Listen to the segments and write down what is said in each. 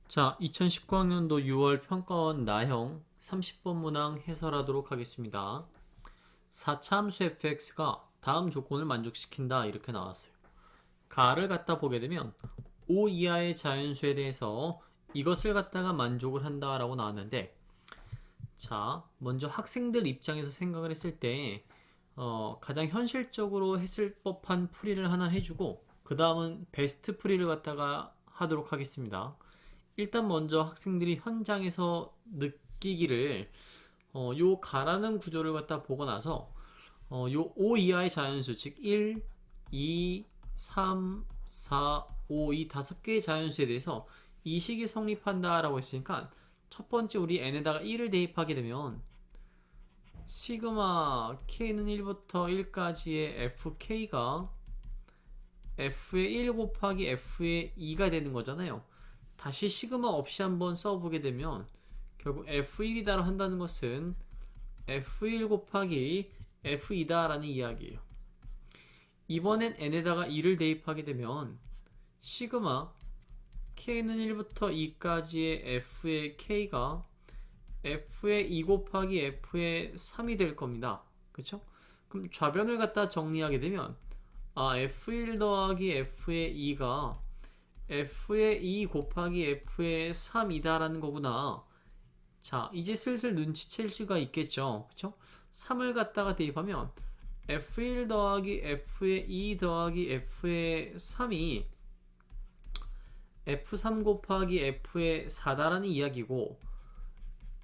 자, 2019학년도 6월 평가원 나형 30번 문항 해설하도록 하겠습니다. 4차 함수 fx가 다음 조건을 만족시킨다 이렇게 나왔어요. 가를 갖다 보게 되면 5 이하의 자연수에 대해서 이것을 갖다가 만족을 한다라고 나왔는데, 자, 먼저 학생들 입장에서 생각을 했을 때 가장 현실적으로 했을 법한 풀이를 하나 해주고 그 다음은 베스트 풀이를 갖다가 하도록 하겠습니다. 일단 먼저 학생들이 현장에서 느끼기를 요 가라는 구조를 갖다 보고 나서 요 5 이하의 자연수 즉 1, 2, 3, 4, 5 이 5개의 자연수에 대해서 이 식이 성립한다 라고 했으니까 첫 번째 우리 n에다가 1을 대입하게 되면 시그마 k는 1부터 1까지의 fk가 f의 1 곱하기 f의 2가 되는 거잖아요. 다시 시그마 없이 한번 써보게 되면 결국 f1이다라고 한다는 것은 f1 곱하기 f2다 라는 이야기예요. 이번엔 n에다가 2를 대입하게 되면 시그마 k는 1부터 2까지의 f의 k가 f의 2 곱하기 f의 3이 될 겁니다. 그쵸? 그럼 좌변을 갖다 정리하게 되면 f1 더하기 f의 2가 f의 2 곱하기 f의 3이다 라는 거구나. 자, 이제 슬슬 눈치챌 수가 있겠죠. 그쵸? 3을 갖다가 대입하면 f1 더하기 f의 2 더하기 f의 3이 f3 곱하기 f의 4다라는 이야기고,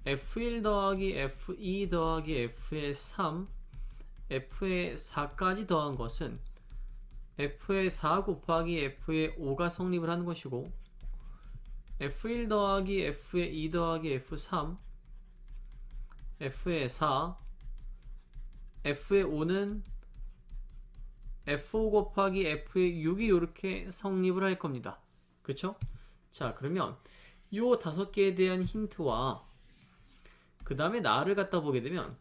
f1 더하기 f2 더하기 f의 3 f의 4까지 더한 것은 f의 4 곱하기 f의 5가 성립을 하는 것이고, f1 더하기 f의 2 더하기 f3 f의 4 f의 5는 f5 곱하기 f의 6이 이렇게 성립을 할 겁니다. 그쵸? 자, 그러면 요 5개에 대한 힌트와 그 다음에 나를 갖다 보게 되면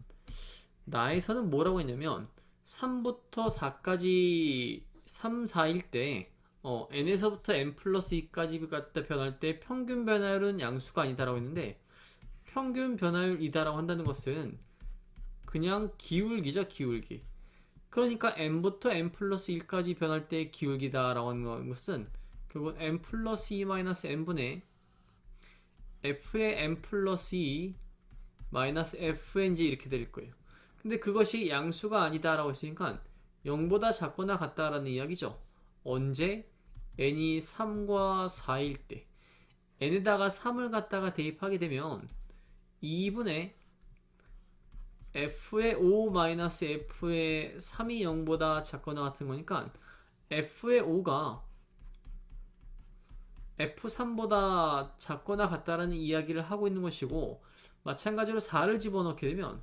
나에서는 뭐라고 했냐면 3부터 4까지 3, 4일 때 n에서부터 n 플러스 2까지 갖다 변할 때 평균 변화율은 양수가 아니다라고 했는데, 평균 변화율이다라고 한다는 것은 그냥 기울기죠, 기울기. 그러니까 n부터 n 플러스 1까지 변할 때 기울기다라고 하는 것은 결국 n 플러스 2 마이너스 n분의 f의 n 플러스 2 마이너스 fnj 이렇게 될 거예요. 근데 그것이 양수가 아니다라고 했으니까 0보다 작거나 같다라는 이야기죠. 언제? n이 3과 4일 때 n에다가 3을 갖다가 대입하게 되면 2분의 f의 5 마이너스 f의 3이 0보다 작거나 같은 거니까 f의 5가 f3보다 작거나 같다라는 이야기를 하고 있는 것이고, 마찬가지로 4를 집어넣게 되면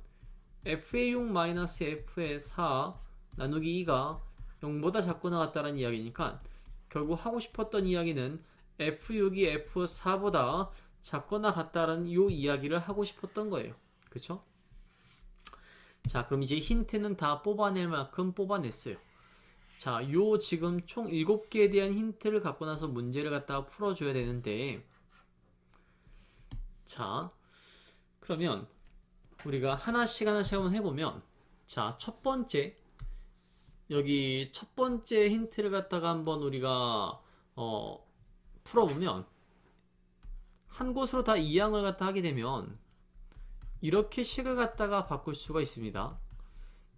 f의 6 마이너스 f의 4 나누기 2가 0보다 작거나 같다라는 이야기니까 결국 하고 싶었던 이야기는 f6이 f4보다 작거나 같다라는 이 이야기를 하고 싶었던 거예요. 그쵸? 자, 그럼 이제 힌트는 다 뽑아낼 만큼 뽑아냈어요. 자, 요 지금 총 7개에 대한 힌트를 갖고 나서 문제를 갖다가 풀어줘야 되는데, 자, 그러면 우리가 하나씩 한번 해보면, 자, 첫 번째 여기 첫 번째 힌트를 갖다가 한번 우리가 풀어보면 한 곳으로 다 이항을 갖다 하게 되면 이렇게 식을 갖다가 바꿀 수가 있습니다.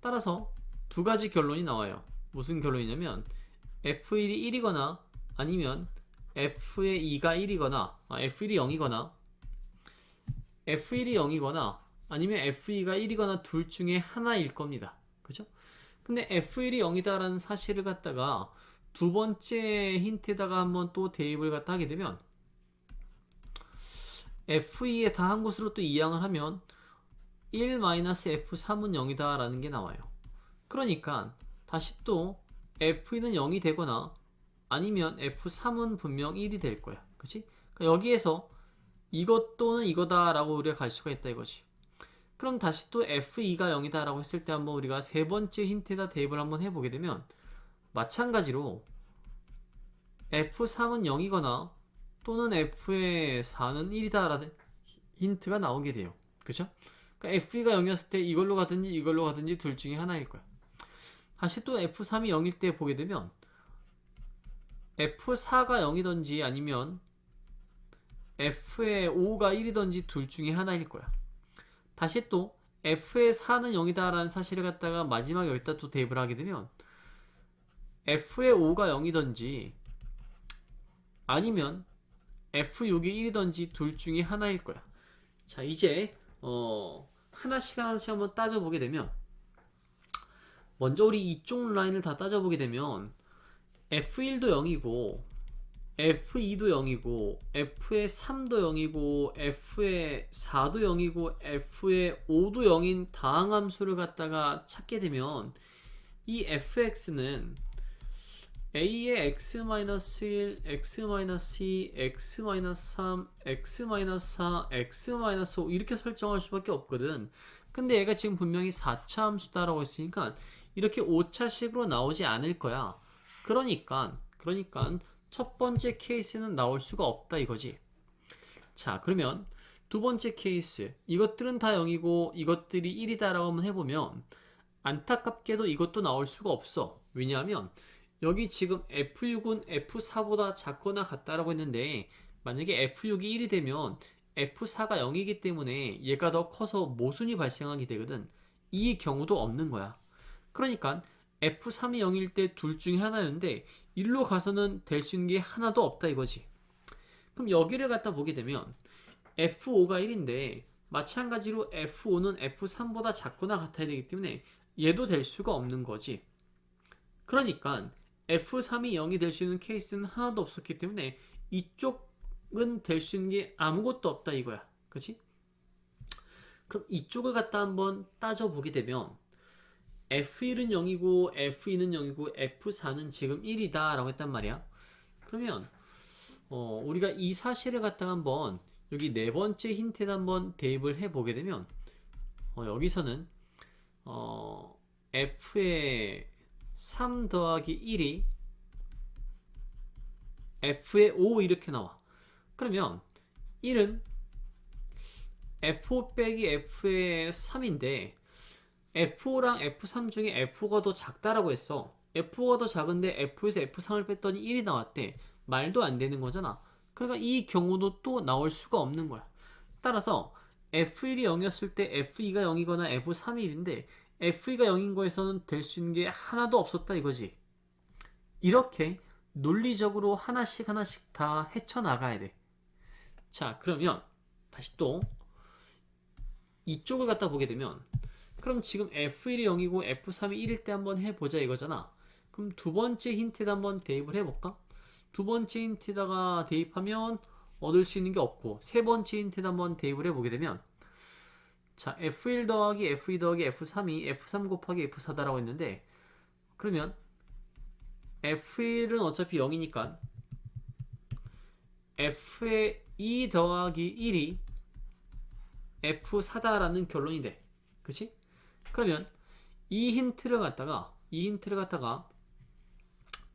따라서 두 가지 결론이 나와요. 무슨 결론이냐면 f1이 1이거나 아니면 f의 2가 1이거나 f1이 0이거나 f1이 0이거나 아니면 f2가 1이거나 둘 중에 하나일 겁니다. 그죠? 근데 f1이 0이다라는 사실을 갖다가 두 번째 힌트에다가 한번 또 대입을 갖다 하게 되면 f2에 다 한 곳으로 또 이항을 하면 1-f3은 0이다 라는 게 나와요. 그러니까 다시 또 f2는 0이 되거나 아니면 f3은 분명 1이 될 거야. 그치? 그러니까 여기에서 이것 또는 이거다 라고 우리가 갈 수가 있다 이거지. 그럼 다시 또 f2가 0이다 라고 했을 때 한번 우리가 세 번째 힌트에다 대입을 한번 해보게 되면 마찬가지로 f3은 0이거나 또는 f의 4는 1이다 라는 힌트가 나오게 돼요. 그쵸? 그러니까 f2가 0이었을 때 이걸로 가든지 둘 중에 하나일 거야. 다시 또 f3이 0일 때 보게 되면 f4가 0이던지 아니면 f의 5가 1이던지 둘 중에 하나일 거야. 다시 또 f의 4는 0이다 라는 사실을 갖다가 마지막에 여기다 또 대입을 하게 되면 f의 5가 0이던지 아니면 f6이 1이던지 둘 중에 하나일 거야. 자, 이제 하나씩 한번 따져보게 되면 먼저 우리 이쪽 라인을 다 따져보게 되면 f1도 0이고 f2도 0이고 f의 3도 0이고 f의 4도 0이고 f의 5도 0인 다항함수를 갖다가 찾게 되면 이 fx는 a의 x-1, x-2, x-3, x-4, x-5 이렇게 설정할 수밖에 없거든. 근데 얘가 지금 분명히 4차 함수다라고 했으니까 이렇게 5차식으로 나오지 않을 거야. 그러니까 첫 번째 케이스는 나올 수가 없다 이거지. 자, 그러면 두 번째 케이스, 이것들은 다 0이고 이것들이 1이다 라고 한번 해보면 안타깝게도 이것도 나올 수가 없어. 왜냐하면 여기 지금 F6은 F4보다 작거나 같다라고 했는데 만약에 F6이 1이 되면 F4가 0이기 때문에 얘가 더 커서 모순이 발생하게 되거든. 이 경우도 없는 거야. 그러니까 F3이 0일 때 둘 중에 하나였는데 일로 가서는 될 수 있는 게 하나도 없다 이거지. 그럼 여기를 갖다 보게 되면 F5가 1인데 마찬가지로 F5는 F3보다 작거나 같아야 되기 때문에 얘도 될 수가 없는 거지. 그러니까 F3이 0이 될 수 있는 케이스는 하나도 없었기 때문에 이쪽은 될 수 있는 게 아무것도 없다 이거야. 그치? 그럼 이쪽을 갖다 한번 따져보게 되면 F1은 0이고 F2는 0이고 F4는 지금 1이다 라고 했단 말이야. 그러면 우리가 이 사실을 갖다가 한번 여기 네 번째 힌트에 한번 대입을 해보게 되면 여기서는 F의 3 더하기 1이 F의 5 이렇게 나와. 그러면 1은 F5 빼기 F의 3인데 F5랑 F3 중에 F5가 더 작다라고 했어. F5가 더 작은데 F5에서 F3을 뺐더니 1이 나왔대. 말도 안 되는 거잖아. 그러니까 이 경우도 또 나올 수가 없는 거야. 따라서 F1이 0이었을 때 F2가 0이거나 F3이 1인데 F2가 0인 거에서는 될 수 있는 게 하나도 없었다 이거지. 이렇게 논리적으로 하나씩 다 헤쳐나가야 돼. 자, 그러면 다시 또 이쪽을 갖다 보게 되면 그럼 지금 F1이 0이고 F3이 1일 때 한번 해보자 이거잖아. 그럼 두 번째 힌트에다 한번 대입을 해볼까? 두 번째 힌트에다가 대입하면 얻을 수 있는 게 없고 세 번째 힌트에다 한번 대입을 해보게 되면 자, F1 더하기 F2 더하기 F3이 F3 곱하기 F4다라고 했는데 그러면 F1은 어차피 0이니까 F의 2 더하기 1이 F4다라는 결론이 돼. 그치? 그러면 이 힌트를 갖다가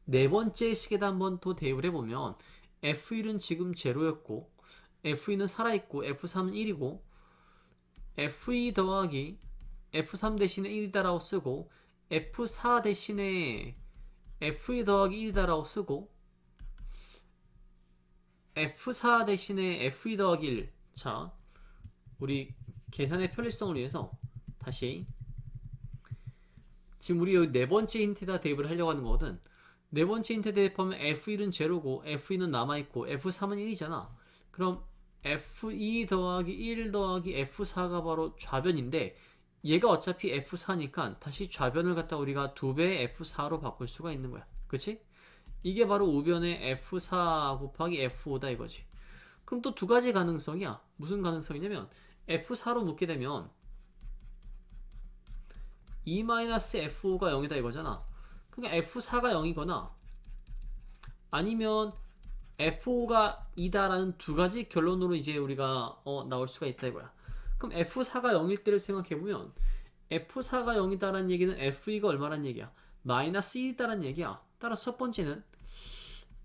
네 번째 식에다 한번 더 대입을 해보면 F1은 지금 0였고 F2는 살아있고 F3은 1이고 F2 더하기 F3 대신에 1이다라고 쓰고 F4 대신에 F2 더하기 1이다라고 쓰고 F4 대신에 F2 더하기 1. 자, 우리 계산의 편리성을 위해서 다시 지금 우리 여기 네 번째 힌트에다 대입을 하려고 하는 거거든. 네 번째 힌트 대입하면 F1은 0고 F2는 남아있고 F3은 1이잖아. 그럼 F2 더하기 1 더하기 F4가 바로 좌변인데 얘가 어차피 F4니까 다시 좌변을 갖다 우리가 2배의 F4로 바꿀 수가 있는 거야. 그치? 이게 바로 우변의 F4 곱하기 F5다 이거지. 그럼 또 두 가지 가능성이야. 무슨 가능성이냐면 F4로 묶게 되면 2-F5가 0이다 이거잖아. 그러니까 F4가 0이거나 아니면 F5가 2다라는 두 가지 결론으로 이제 우리가 나올 수가 있다 이거야. 그럼 F4가 0일 때를 생각해보면 F4가 0이다라는 얘기는 F2가 얼마란 얘기야? 마이너스 1이다라는 얘기야. 따라서 첫 번째는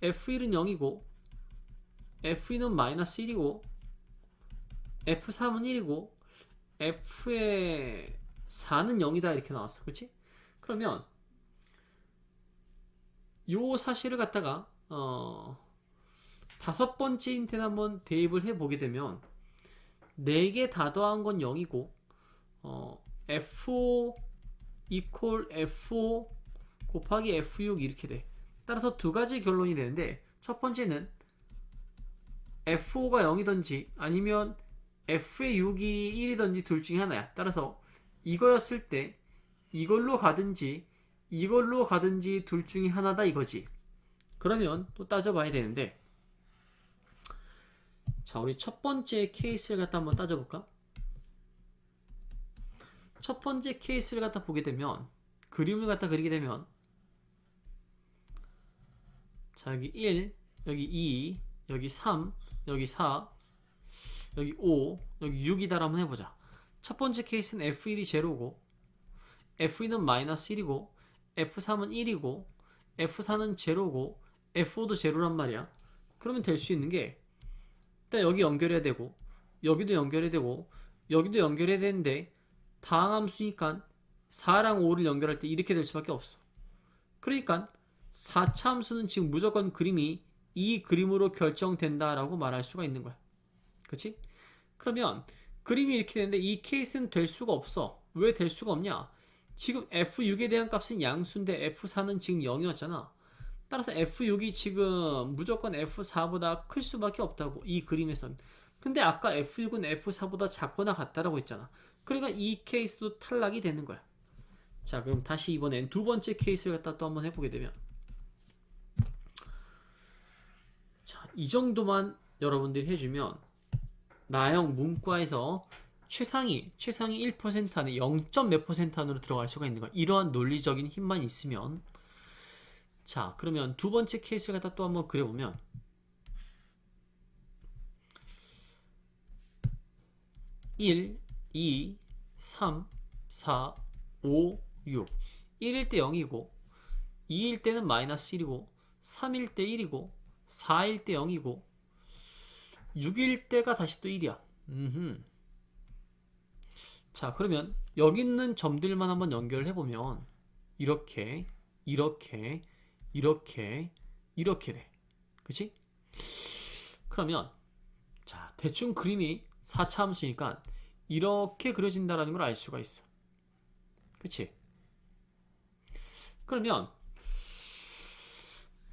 F1은 0이고 F2는 마이너스 1이고 F3은 1이고 F의 4는 0이다 이렇게 나왔어. 그치? 그러면 요 사실을 갖다가 다섯 번째 힌트를 한번 대입을 해보게 되면 4개 다 더한 건 0이고 F5 equal F5 곱하기 F6 이렇게 돼. 따라서 두 가지 결론이 되는데 첫 번째는 F5가 0이든지 아니면 F의 6이 1이든지 둘 중에 하나야. 따라서 이거였을 때 이걸로 가든지 이걸로 가든지 둘 중에 하나다 이거지. 그러면 또 따져봐야 되는데 자, 우리 첫 번째 케이스를 갖다 한번 따져볼까? 첫 번째 케이스를 갖다 보게 되면 그림을 갖다 그리게 되면 자, 여기 1, 여기 2, 여기 3, 여기 4, 여기 5, 여기 6이다 라고 한번 해보자. 첫 번째 케이스는 F1이 제로고 F2는 마이너스 1이고 F3은 1이고 F4는 제로고 F5도 제로란 말이야. 그러면 될 수 있는 게 일단 여기 연결해야 되고 여기도 연결해야 되고 여기도 연결해야 되는데 다항함수니까 4랑 5를 연결할 때 이렇게 될 수밖에 없어. 그러니까 4차 함수는 지금 무조건 그림이 이 그림으로 결정된다라고 말할 수가 있는 거야. 그치? 그러면 그림이 이렇게 되는데 이 케이스는 될 수가 없어. 왜 될 수가 없냐? 지금 F6에 대한 값은 양수인데 F4는 지금 0이었잖아. 따라서 F6이 지금 무조건 F4보다 클 수밖에 없다고 이 그림에선. 근데 아까 F6은 F4보다 작거나 같다라고 했잖아. 그러니까 이 케이스도 탈락이 되는 거야. 자, 그럼 다시 이번엔 두 번째 케이스를 갖다 또 한번 해보게 되면 자, 이 정도만 여러분들이 해주면 나형 문과에서 최상위 1% 안에 0. 몇 % 안으로 들어갈 수가 있는 거야. 이러한 논리적인 힘만 있으면. 자, 그러면 두 번째 케이스를 갖다 또 한번 그려보면 1, 2, 3, 4, 5, 6 1일 때 0이고 2일 때는 마이너스 1이고 3일 때 1이고 4일 때 0이고 6일 때가 다시 또 1이야. 자, 그러면 여기 있는 점들만 한번 연결을 해보면 이렇게 이렇게 이렇게 이렇게 돼. 그치? 그러면 자, 대충 그림이 4차 함수니까 이렇게 그려진다라는 걸 알 수가 있어. 그치? 그러면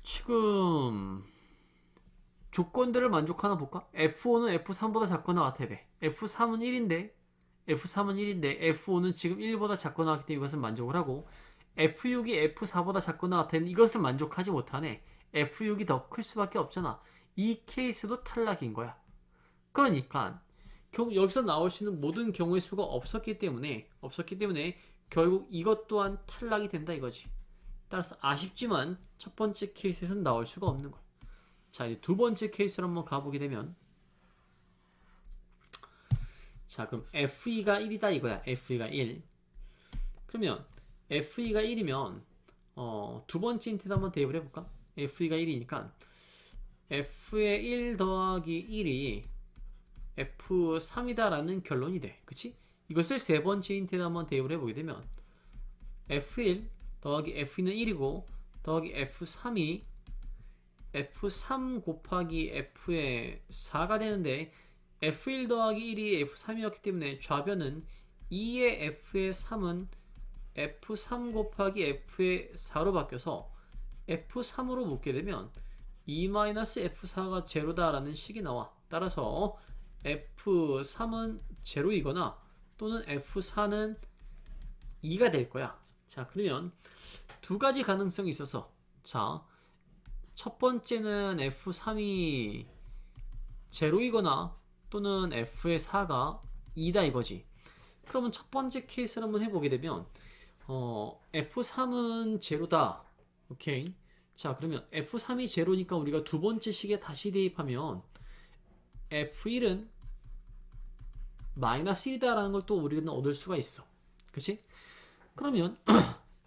지금 조건들을 만족하나 볼까? F5는 F3보다 작거나 같아야 돼. F3은 1인데 F5는 지금 1보다 작거나 같기 때문에 이것은 만족을 하고 F6이 F4보다 작거나 같아 이것을 만족하지 못하네. F6이 더 클 수밖에 없잖아. 이 케이스도 탈락인 거야. 그러니까 여기서 나올 수 있는 모든 경우의 수가 없었기 때문에 결국 이것 또한 탈락이 된다 이거지. 따라서 아쉽지만 첫 번째 케이스에서는 나올 수가 없는 거야. 자, 이제 두 번째 케이스로 한번 가보게 되면 자, 그럼 F2가 1이다 이거야. F2가 1. 그러면 F2가 1이면 두 번째 힌트도 한번 대입을 해볼까? F2가 1이니까 F의 1 더하기 1이 F3이다 라는 결론이 돼. 그치? 이것을 세 번째 힌트도 한번 대입을 해보게 되면 F1 더하기 F2는 1이고 더하기 F3이 F3 곱하기 F의 4가 되는데 F1 더하기 1이 F3이었기 때문에 좌변은 2의 F의 3은 F3 곱하기 F의 4로 바뀌어서 F3으로 묶게 되면 2-F4가 제로다라는 식이 나와. 따라서 F3은 제로이거나 또는 F4는 2가 될 거야. 자, 그러면 두 가지 가능성이 있어서 자, 첫 번째는 F3이 제로이거나 또는 F의 4가 2다 이거지. 그러면 첫 번째 케이스를 한번 해보게 되면 F3은 제로다. 오케이. 자, 그러면 F3이 제로니까 우리가 두 번째 식에 다시 대입하면 F1은 마이너스 1이다 라는 걸 또 우리는 얻을 수가 있어. 그치? 그러면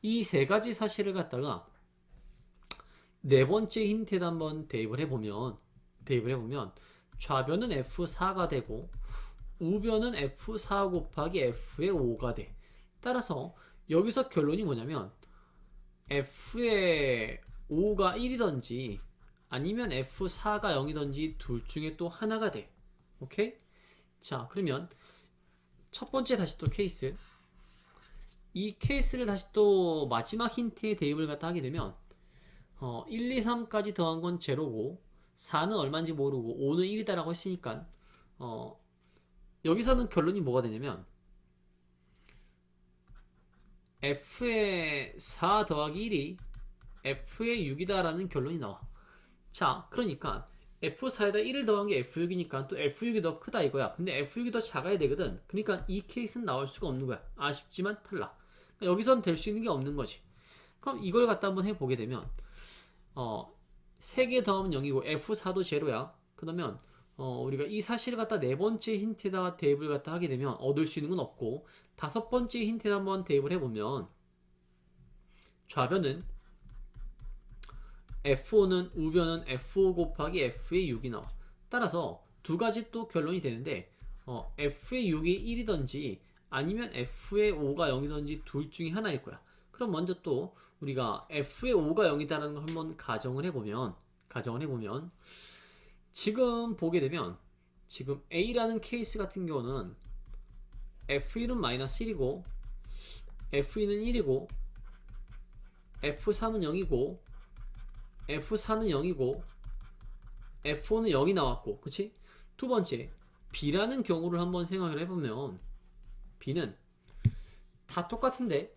이 세 가지 사실을 갖다가 네 번째 힌트에다 한번 대입을 해보면 대입을 해보면 좌변은 F4가 되고 우변은 F4 곱하기 F의 5가 돼. 따라서 여기서 결론이 뭐냐면 F의 5가 1이던지 아니면 F4가 0이던지 둘 중에 또 하나가 돼. 오케이? 자, 그러면 첫 번째 다시 또 케이스. 이 케이스를 다시 또 마지막 힌트에 대입을 갖다 하게 되면 1, 2, 3까지 더한 건 제로고 4는 얼마인지 모르고 5는 1이다라고 했으니까 여기서는 결론이 뭐가 되냐면 F의 4 더하기 1이 F의 6이다라는 결론이 나와. 자, 그러니까 F4에다 1을 더한 게 F6이니까 또 F6이 더 크다 이거야. 근데 F6이 더 작아야 되거든. 그러니까 이 케이스는 나올 수가 없는 거야. 아쉽지만 탈락. 그러니까 여기선 될 수 있는 게 없는 거지. 그럼 이걸 갖다 한번 해보게 되면 3개 더하면 0이고 F4도 제로야. 그러면 우리가 이 사실을 갖다 네 번째 힌트에다가 대입을 갖다 하게 되면 얻을 수 있는 건 없고 다섯 번째 힌트에 한번 대입을 해보면 좌변은 F5는 우변은 F5 곱하기 F의 6이 나와. 따라서 두 가지 또 결론이 되는데 F의 6이 1이던지 아니면 F의 5가 0이던지 둘 중에 하나일 거야. 그럼 먼저 또 우리가 F의 5가 0이다라는 걸 한번 가정을 해보면 지금 보게 되면 지금 A라는 케이스 같은 경우는 F1은 마이너스 1이고 F2는 1이고 F3은 0이고 F4는 0이고 F5는 0이 나왔고 그치? 두 번째 B라는 경우를 한번 생각을 해보면 B는 다 똑같은데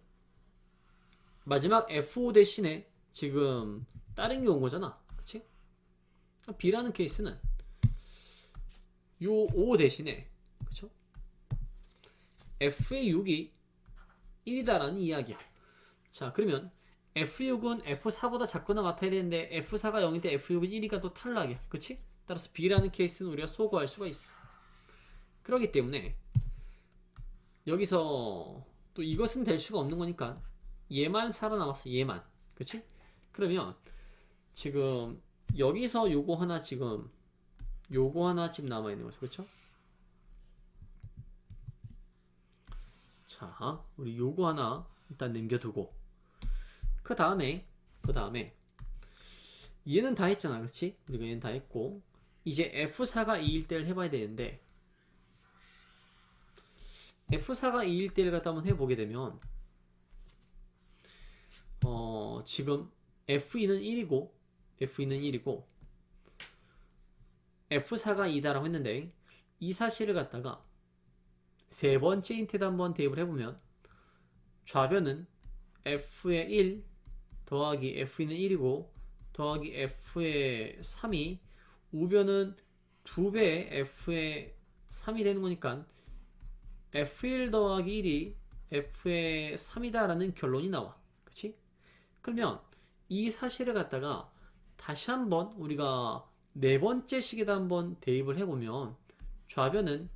마지막 F5 대신에 지금 다른 게 온 거잖아 그치? B라는 케이스는 요 5 대신에 그쵸? F의 6이 1이다라는 이야기야. 자 그러면 F6은 F4보다 작거나 같아야 되는데 F4가 0일 때 F6은 1이니까 또 탈락이야. 그치? 따라서 B라는 케이스는 우리가 소거할 수가 있어. 그렇기 때문에 여기서 또 이것은 될 수가 없는 거니까 얘만 살아남았어. 얘만. 그치? 그러면 지금 여기서 요거 하나 지금 남아있는 거죠. 그쵸? 자 우리 요거 하나 일단 남겨두고 그 다음에 얘는 다 했잖아 그치? 우리가 얘는 다 했고 이제 F4가 2일 때를 해봐야 되는데 F4가 2일 때를 갖다 한번 해보게 되면 지금 F2는 1이고 F4가 2다라고 했는데 이 사실을 갖다가 세 번째 힌트에다 한번 대입을 해보면 좌변은 F의 1 더하기 F2는 1이고 더하기 F의 3이 우변은 2배의 F의 3이 되는 거니까 F1 더하기 1이 F의 3이다 라는 결론이 나와. 그치? 그러면 이 사실을 갖다가 다시 한번 우리가 네 번째 식에다 한번 대입을 해보면 좌변은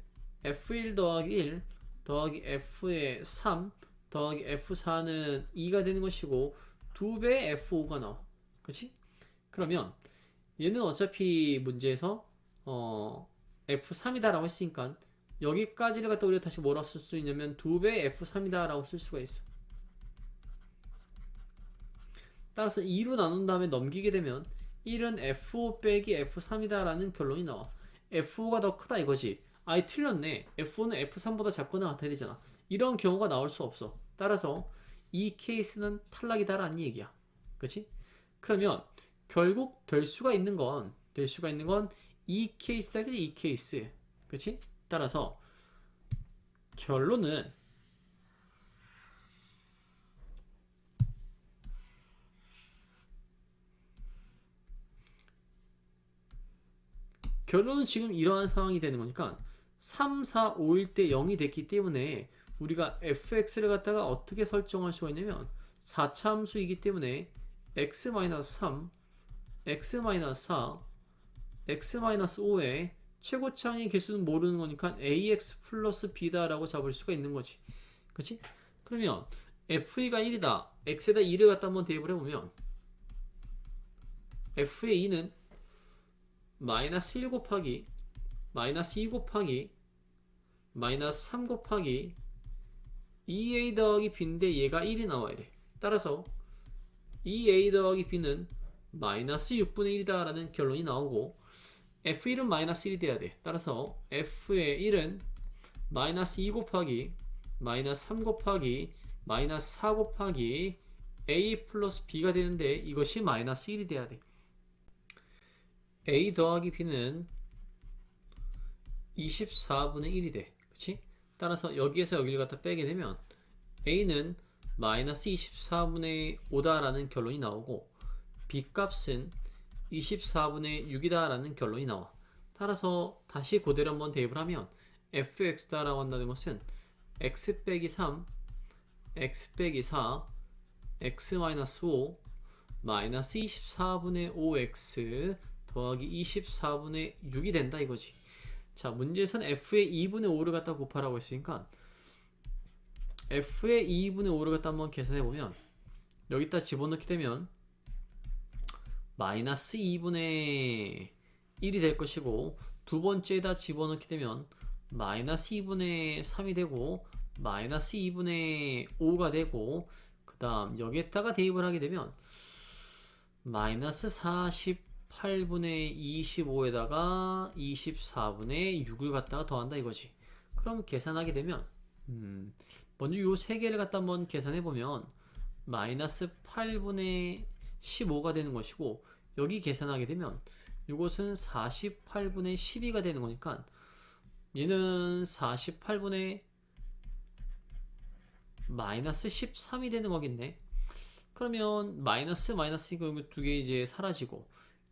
F1 더하기 1 더하기 F의 3 더하기 F4는 2가 되는 것이고 2배의 F5가 나와. 그치? 그러면 얘는 어차피 문제에서 F3이다 라고 했으니까 여기까지를 갖다 우리가 다시 뭐라고 쓸 수 있냐면 2배의 F3이다 라고 쓸 수가 있어. 따라서 2로 나눈 다음에 넘기게 되면 1은 F5 빼기 F3이다 라는 결론이 나와. F5가 더 크다 이거지. 아이 틀렸네. F5는 F3보다 작거나 같아야 되잖아. 이런 경우가 나올 수 없어. 따라서 이 케이스는 탈락이다 라는 얘기야. 그치? 그러면 결국 될 수가 있는 건 이 케이스다 그치? 이 케이스. 그치? 따라서 결론은 지금 이러한 상황이 되는 거니까 3, 4, 5일 때 0이 됐기 때문에 우리가 fx를 갖다가 어떻게 설정할 수가 있냐면 4차 함수이기 때문에 x-3, x-4, x-5의 최고차항의 개수는 모르는 거니까 ax 플러스 b다라고 잡을 수가 있는 거지. 그치? 그러면 f가 1이다. x에다 2를 갖다 한번 대입을 해보면 f의 2는 마이너스 1 곱하기 마이너스 2 곱하기 마이너스 3 곱하기 2a 더하기 b인데 얘가 1이 나와야 돼. 따라서 2a 더하기 b는 마이너스 6분의 1이다 라는 결론이 나오고 f1은 마이너스 1이 돼야 돼. 따라서 f의 1은 마이너스 2 곱하기 마이너스 3 곱하기 마이너스 4 곱하기 a 플러스 b가 되는데 이것이 마이너스 1이 돼야 돼. a 더하기 b는 24분의 1이 돼. 그치? 따라서 여기에서 여기를 갖다 빼게 되면 a는 마이너스 24분의 5다 라는 결론이 나오고 b 값은 24분의 6이다 라는 결론이 나와. 따라서 다시 그대로 한번 대입을 하면 fx다 라고 한다는 것은 x 빼기 3 x 빼기 4 x 마이너스 5 마이너스 24분의 5x 더하기 24분의 6이 된다 이거지. 자, 문제에서는 f의 2분의 5를 갖다 곱하라고 했으니까 f의 2분의 5를 갖다 한번 계산해 보면 여기다 집어넣게 되면 마이너스 2분의 1이 될 것이고 두 번째에다 집어넣게 되면 마이너스 2분의 3이 되고 마이너스 2분의 5가 되고 그 다음 여기에다가 대입을 하게 되면 마이너스 48분의 25에다가 24분의 6을 갖다가 더한다 이거지. 그럼 계산하게 되면 먼저 요 세 개를 갖다 한번 계산해 보면 마이너스 8분의 15가 되는 것이고 여기 계산하게 되면 이것은 48분의 12가 되는 거니까 얘는 48분의 마이너스 13이 되는 거겠네. 그러면 마이너스 이거 두 개 이제 사라지고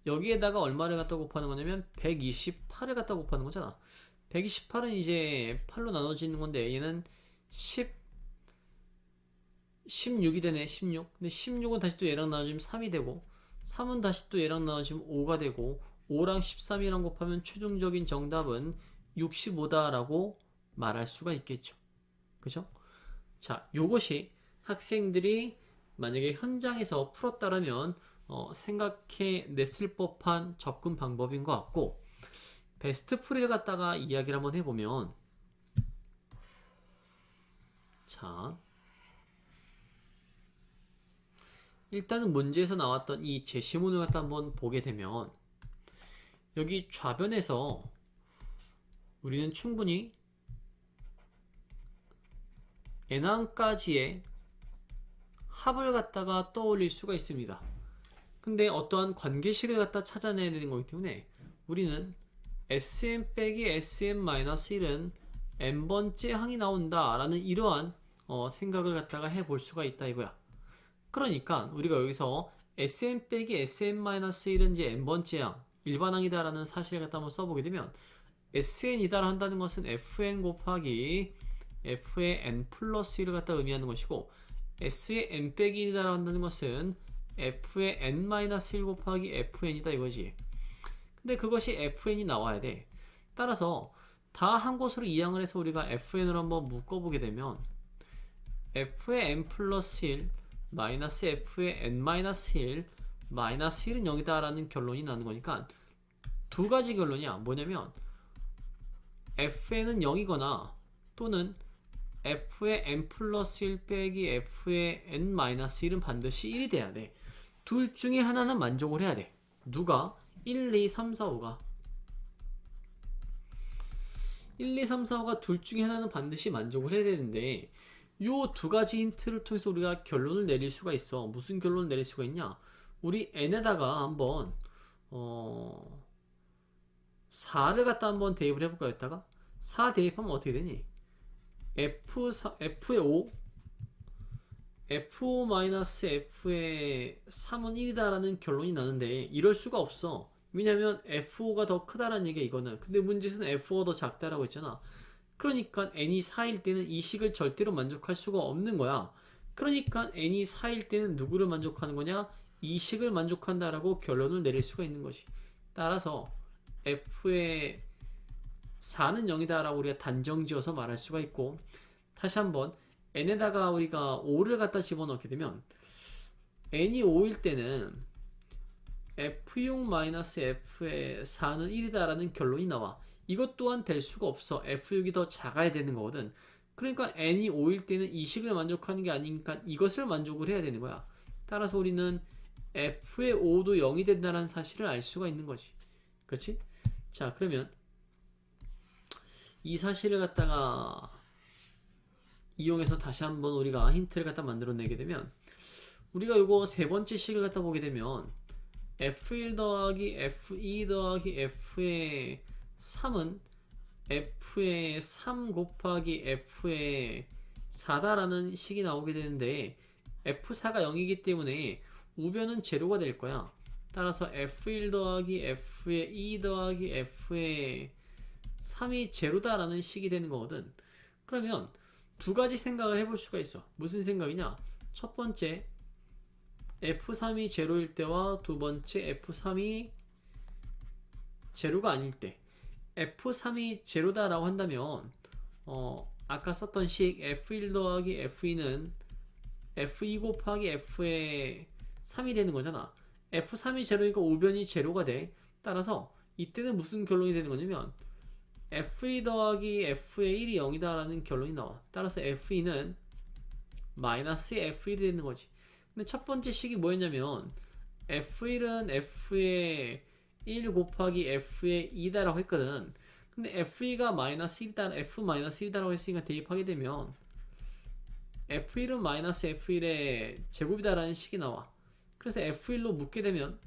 여기에다가 얼마를 갖다 곱하는 거냐면 128을 갖다 곱하는 거잖아. 128은 이제 8로 나눠지는 건데 얘는 16이 되네. 16. 근데 16은 다시 또 얘랑 나눠지면 3이 되고 3은 다시 또 얘랑 나눠지면 5가 되고 5랑 13이랑 곱하면 최종적인 정답은 65다 라고 말할 수가 있겠죠. 그죠? 자, 요것이 학생들이 만약에 현장에서 풀었다라면 생각해 냈을 법한 접근 방법인 것 같고 베스트 풀이를 갖다가 이야기를 한번 해보면 자 일단은 문제에서 나왔던 이 제시문을 갖다 한번 보게 되면 여기 좌변에서 우리는 충분히 n항까지의 합을 갖다가 떠올릴 수가 있습니다. 근데 어떠한 관계식을 갖다 찾아내야 되는 거기 때문에 우리는 sm 빼기 sm-1은 n번째 항이 나온다 라는 이러한 생각을 갖다가 해볼 수가 있다 이거야. 그러니까 우리가 여기서 sm 빼기 sm-1은 이제 n번째 항 일반항이다 라는 사실을 갖다 한번 써보게 되면 sn이다 한다는 것은 fn 곱하기 f의 n 플러스 1을 갖다 의미하는 것이고 s의 n 빼기 1이다 한다는 것은 f의 n-1 곱하기 fn이다 이거지. 근데 그것이 fn이 나와야 돼. 따라서 다 한 곳으로 이항을 해서 우리가 fn으로 한번 묶어보게 되면 f의 n 플러스 1 마이너스 f의 n-1 마이너스 1은 0이다 라는 결론이 나는 거니까 두 가지 결론이야. 뭐냐면 fn은 0이거나 또는 f의 n 플러스 1 빼기 f의 n-1은 반드시 1이 돼야 돼. 둘 중에 하나는 만족을 해야 돼. 누가? 1, 2, 3, 4, 5가 1, 2, 3, 4, 5가 둘 중에 하나는 반드시 만족을 해야 되는데 요 두 가지 힌트를 통해서 우리가 결론을 내릴 수가 있어. 무슨 결론을 내릴 수가 있냐? 우리 n에다가 한번 4를 갖다 한번 대입을 해볼까 했다가 4 대입하면 어떻게 되니? f의 5 f5-f의 3은 1이다 라는 결론이 나는데 이럴 수가 없어. 왜냐면 f5가 더 크다라는 얘기야 이거는. 근데 문제에서는 f5가 더 작다라고 했잖아. 그러니까 n이 4일 때는 이 식을 절대로 만족할 수가 없는 거야. 그러니까 n이 4일 때는 누구를 만족하는 거냐? 이 식을 만족한다라고 결론을 내릴 수가 있는 거지. 따라서 f의 4는 0이다 라고 우리가 단정 지어서 말할 수가 있고 다시 한번 n에다가 우리가 5를 갖다 집어넣게 되면 n이 5일 때는 F6-F의 4는 1이다라는 결론이 나와. 이것 또한 될 수가 없어. F6이 더 작아야 되는 거거든. 그러니까 n이 5일 때는 이 식을 만족하는 게 아니니까 이것을 만족을 해야 되는 거야. 따라서 우리는 F의 5도 0이 된다는 사실을 알 수가 있는 거지. 그렇지? 자, 그러면 이 사실을 갖다가 이용해서 다시 한번 우리가 힌트를 갖다 만들어내게 되면 우리가 이거 세 번째 식을 갖다 보게 되면 F1 더하기 F2 더하기 F의 3은 F의 3 곱하기 F의 4다라는 식이 나오게 되는데 F4가 0이기 때문에 우변은 제로가 될 거야. 따라서 F1 더하기 F의 2 더하기 F의 3이 제로다라는 식이 되는 거거든. 그러면 두 가지 생각을 해볼 수가 있어. 무슨 생각이냐? 첫 번째, F3이 제로일 때와 두 번째, F3이 제로가 아닐 때. F3이 제로다라고 한다면 아까 썼던 식 F1 더하기 F2는 F2 곱하기 F의 3이 되는 거잖아. F3이 제로니까 우변이 제로가 돼. 따라서 이때는 무슨 결론이 되는 거냐면 F2 더하기 F의 1이 0이다 라는 결론이 나와. 따라서 F2는 마이너스 F1이 되는 거지. 근데 첫 번째 식이 뭐였냐면 F1은 F의 1 곱하기 F의 2다라고 했거든. 근데 F2가 마이너스 1이다, F 마이너스 1이다라고 했으니까 대입하게 되면 F1은 마이너스 F1의 제곱이다라는 식이 나와. 그래서 F1로 묶게 되면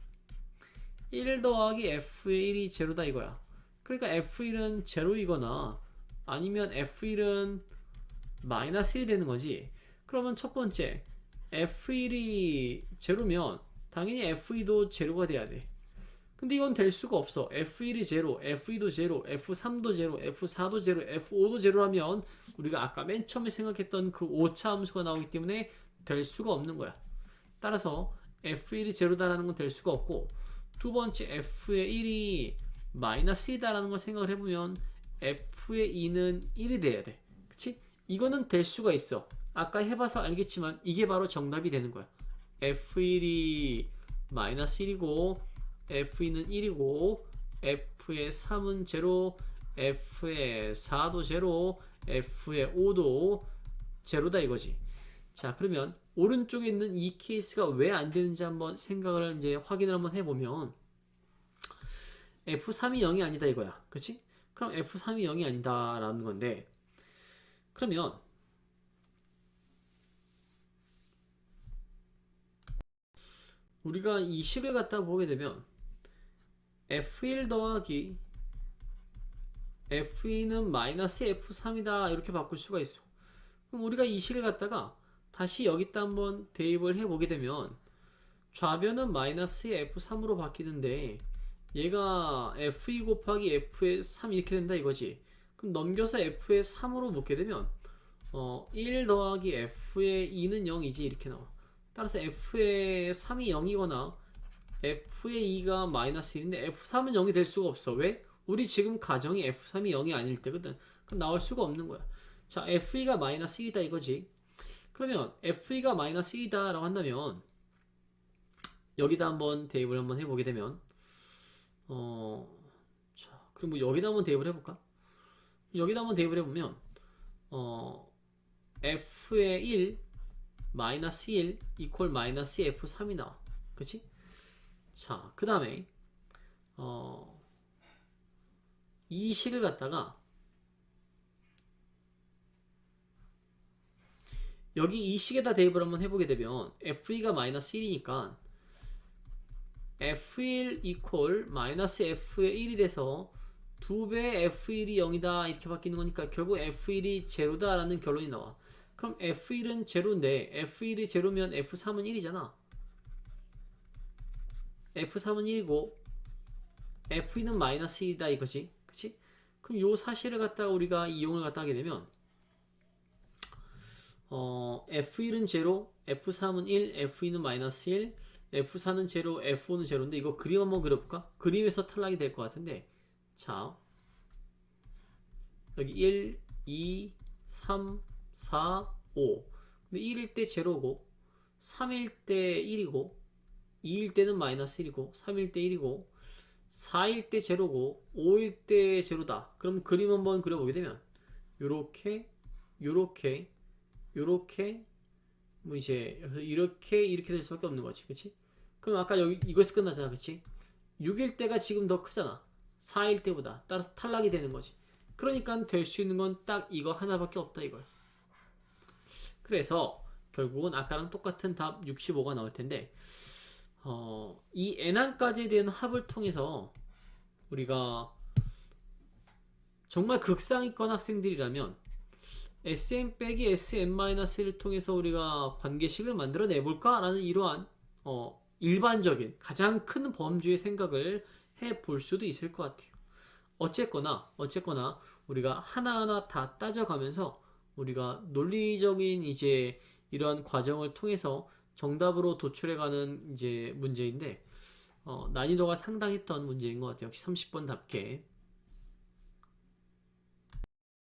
1 더하기 F의 1이 제로다 이거야. 그러니까 F1은 제로이거나 아니면 F1은 마이너스 1이 되는 거지. 그러면 첫 번째 F1이 제로면 당연히 F2도 제로가 돼야 돼. 근데 이건 될 수가 없어. F1이 제로, F2도 제로, F3도 제로, F4도 제로, F5도 제로라면 우리가 아까 맨 처음에 생각했던 그 오차 함수가 나오기 때문에 될 수가 없는 거야. 따라서 F1이 제로다라는 건 될 수가 없고, 두 번째 F의 1이 마이너스 1이다라는 걸 생각을 해보면 F의 2는 1이 돼야 돼. 그치? 이거는 될 수가 있어. 아까 해봐서 알겠지만 이게 바로 정답이 되는 거야. F1이 마이너스 1이고 F2는 1이고 F의 3은 제로, F의 4도 제로, F의 5도 제로다 이거지. 자, 그러면 오른쪽에 있는 이 케이스가 왜 안 되는지 한번 생각을 이제 확인을 한번 해보면 F3이 0이 아니다 이거야. 그치? 그럼 F3이 0이 아니다 라는 건데, 그러면 우리가 이 식을 갖다 보게 되면 F1 더하기 F2는 마이너스 F3이다 이렇게 바꿀 수가 있어. 그럼 우리가 이 식을 갖다가 다시 여기다 한번 대입을 해보게 되면 좌변은 마이너스 F3으로 바뀌는데 얘가 F2 곱하기 F의 3 이렇게 된다 이거지. 그럼 넘겨서 F의 3으로 묶게 되면 1 더하기 F의 2는 0이지 이렇게 나와. 따라서 F의 3이 0이거나 F의 2가 마이너스 1인데 F3은 0이 될 수가 없어. 왜? 우리 지금 가정이 F3이 0이 아닐 때거든. 그럼 나올 수가 없는 거야. 자, F2가 마이너스 1이다 이거지. 그러면 F2가 마이너스 1이다 라고 한다면 여기다 한번 대입을 한번 해보게 되면 자, 그럼 뭐 여기다 한번 대입을 해볼까? 여기다 한번 대입을 해보면 F의 1 마이너스 1 이퀄 마이너스 F3이 나와. 그치? 자, 그 다음에 이 식을 갖다가 여기 이 식에다 대입을 한번 해보게 되면 F2가 마이너스 1이니까 F1 이퀄 마이너스 F의 1이 돼서 2배 F1이 0이다 이렇게 바뀌는 거니까 결국 F1이 제로다 라는 결론이 나와. 그럼 F1은 제로인데 F1이 제로면 F3은 1이잖아. F3은 1이고 F2는 마이너스 1이다 이거지. 그치? 그럼 요 사실을 갖다가 우리가 이용을 갖다 하게 되면 F1은 제로, F3은 1, F2는 마이너스 1, F4는 제로, F5는 제로인데 이거 그림 한번 그려볼까? 그림에서 탈락이 될 것 같은데, 자 여기 1, 2, 3, 4, 5 근데 1일 때 제로고 3일 때 1이고 2일 때는 마이너스 1이고 3일 때 1이고 4일 때 제로고 5일 때 제로다. 그럼 그림 한번 그려보게 되면 요렇게 요렇게 요렇게 뭐 이제 이렇게 될 수밖에 없는 거지. 그치? 그럼 아까 여기 이거에서 끝나잖아. 그치? 6일 때가 지금 더 크잖아. 4일 때보다. 따라서 탈락이 되는 거지. 그러니까 될 수 있는 건 딱 이거 하나밖에 없다 이거야. 그래서 결국은 아까랑 똑같은 답 65가 나올 텐데 이 n항까지에 대한 합을 통해서 우리가 정말 극상위권 학생들이라면 Sm 빼기 Sm-를 통해서 우리가 관계식을 만들어 내볼까? 라는 이러한 일반적인 가장 큰 범주의 생각을 해볼 수도 있을 것 같아요. 어쨌거나 우리가 하나하나 다 따져가면서 우리가 논리적인 이제 이러한 과정을 통해서 정답으로 도출해가는 이제 문제인데 난이도가 상당했던 문제인 것 같아요. 역시 30번답게.